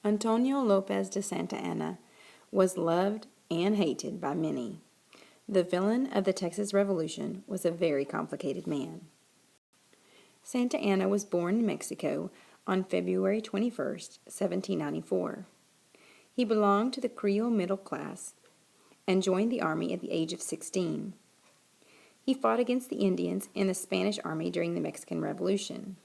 Antonio Lopez de Santa Anna was loved and hated by many. The villain of the Texas Revolution was a very complicated man. Santa Anna was born in Mexico on February 21st, 1794. He belonged to the Creole middle class and joined the army at the age of 16. He fought against the Indians in the Spanish army during the Mexican Revolution.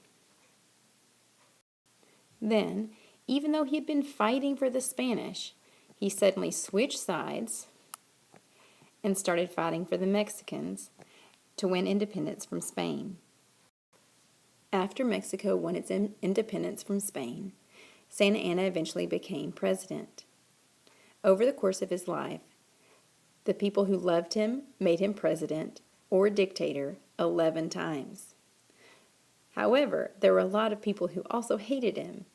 Then, even though he had been fighting for the Spanish, he suddenly switched sides and started fighting for the Mexicans to win independence from Spain. After Mexico won its independence from Spain, Santa Anna eventually became president. Over the course of his life, the people who loved him made him president or dictator 11 times. However, there were a lot of people who also hated him,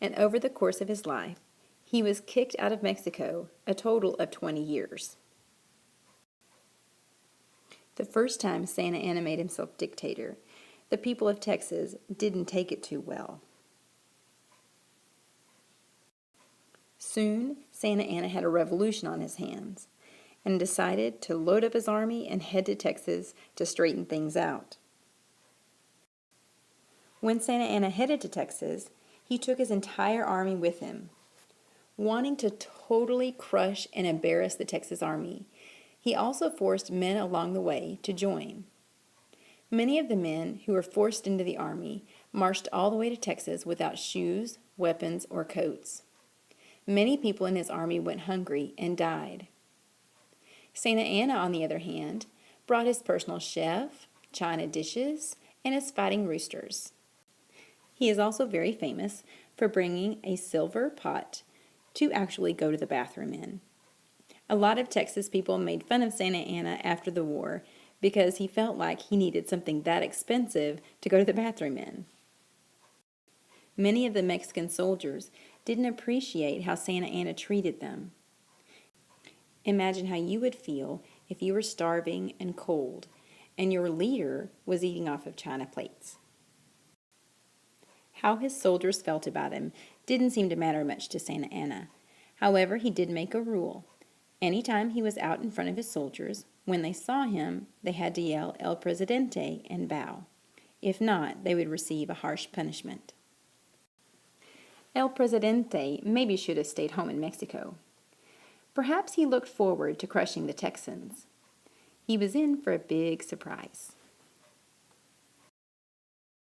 and over the course of his life, he was kicked out of Mexico a total of 20 years. The first time Santa Anna made himself dictator, the people of Texas didn't take it too well. Soon, Santa Anna had a revolution on his hands and decided to load up his army and head to Texas to straighten things out. When Santa Anna headed to Texas, he took his entire army with him. Wanting to totally crush and embarrass the Texas army, he also forced men along the way to join. Many of the men who were forced into the army marched all the way to Texas without shoes, weapons, or coats. Many people in his army went hungry and died. Santa Anna, on the other hand, brought his personal chef, china dishes, and his fighting roosters. He is also very famous for bringing a silver pot to actually go to the bathroom in. A lot of Texas people made fun of Santa Anna after the war because he felt like he needed something that expensive to go to the bathroom in. Many of the Mexican soldiers didn't appreciate how Santa Anna treated them. Imagine how you would feel if you were starving and cold and your leader was eating off of china plates. How his soldiers felt about him didn't seem to matter much to Santa Anna. However, he did make a rule. Anytime he was out in front of his soldiers, when they saw him, they had to yell El Presidente and bow. If not, they would receive a harsh punishment. El Presidente maybe should have stayed home in Mexico. Perhaps he looked forward to crushing the Texans. He was in for a big surprise.